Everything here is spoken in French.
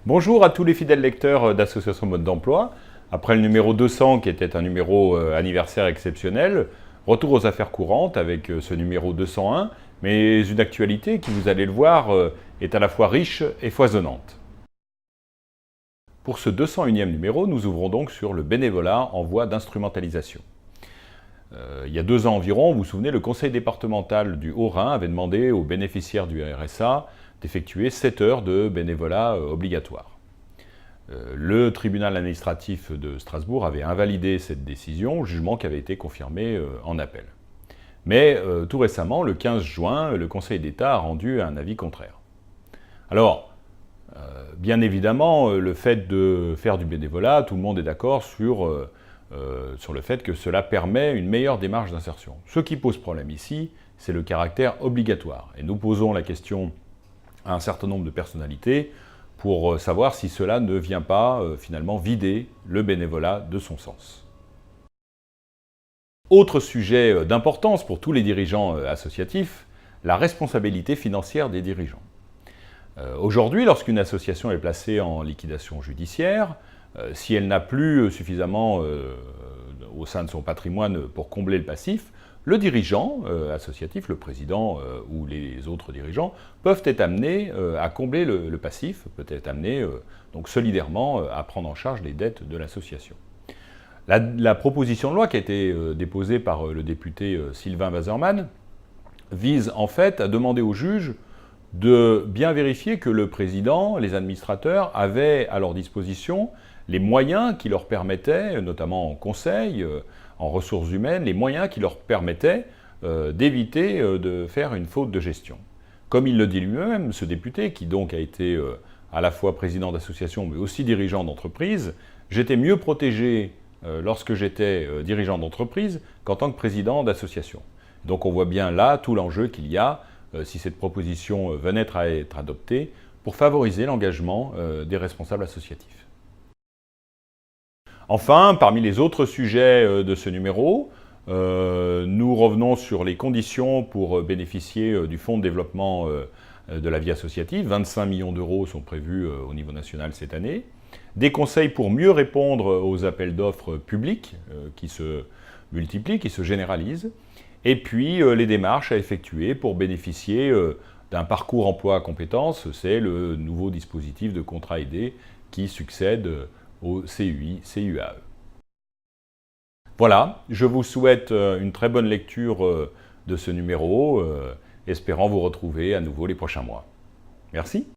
Bonjour à tous les fidèles lecteurs d'Association Mode d'Emploi. Après le numéro 200 qui était un numéro anniversaire exceptionnel, retour aux affaires courantes avec ce numéro 201, mais une actualité qui, vous allez le voir, est à la fois riche et foisonnante. Pour ce 201e numéro, nous ouvrons donc sur le bénévolat en voie d'instrumentalisation. Il y a 2 ans environ, vous vous souvenez, le conseil départemental du Haut-Rhin avait demandé aux bénéficiaires du RSA d'effectuer 7 heures de bénévolat obligatoire. Le tribunal administratif de Strasbourg avait invalidé cette décision, jugement qui avait été confirmé en appel. Mais tout récemment, le 15 juin, le Conseil d'État a rendu un avis contraire. Alors, bien évidemment, le fait de faire du bénévolat, tout le monde est d'accord sur le fait que cela permet une meilleure démarche d'insertion. Ce qui pose problème ici, c'est le caractère obligatoire. Et nous posons la question à un certain nombre de personnalités pour savoir si cela ne vient pas finalement vider le bénévolat de son sens. Autre sujet d'importance pour tous les dirigeants associatifs, la responsabilité financière des dirigeants. Aujourd'hui, lorsqu'une association est placée en liquidation judiciaire, si elle n'a plus suffisamment au sein de son patrimoine pour combler le passif, le dirigeant associatif, le président ou les autres dirigeants, peuvent être amenés à combler le passif, peut être amenés donc solidairement à prendre en charge les dettes de l'association. La proposition de loi qui a été déposée par le député Sylvain Waserman vise en fait à demander aux juges de bien vérifier que le président, les administrateurs avaient à leur disposition les moyens qui leur permettaient, notamment en conseil, en ressources humaines, les moyens qui leur permettaient d'éviter de faire une faute de gestion. Comme il le dit lui-même, ce député, qui donc a été à la fois président d'association mais aussi dirigeant d'entreprise, j'étais mieux protégé lorsque j'étais dirigeant d'entreprise qu'en tant que président d'association. Donc on voit bien là tout l'enjeu qu'il y a si cette proposition venait à être adoptée, pour favoriser l'engagement des responsables associatifs. Enfin, parmi les autres sujets de ce numéro, nous revenons sur les conditions pour bénéficier du Fonds de développement de la vie associative. 25 millions d'euros sont prévus au niveau national cette année. Des conseils pour mieux répondre aux appels d'offres publics qui se multiplient, qui se généralisent. Et puis les démarches à effectuer pour bénéficier d'un parcours emploi à compétences, c'est le nouveau dispositif de contrat aidé qui succède au CUI, CUAE. Voilà, je vous souhaite une très bonne lecture de ce numéro, espérant vous retrouver à nouveau les prochains mois. Merci.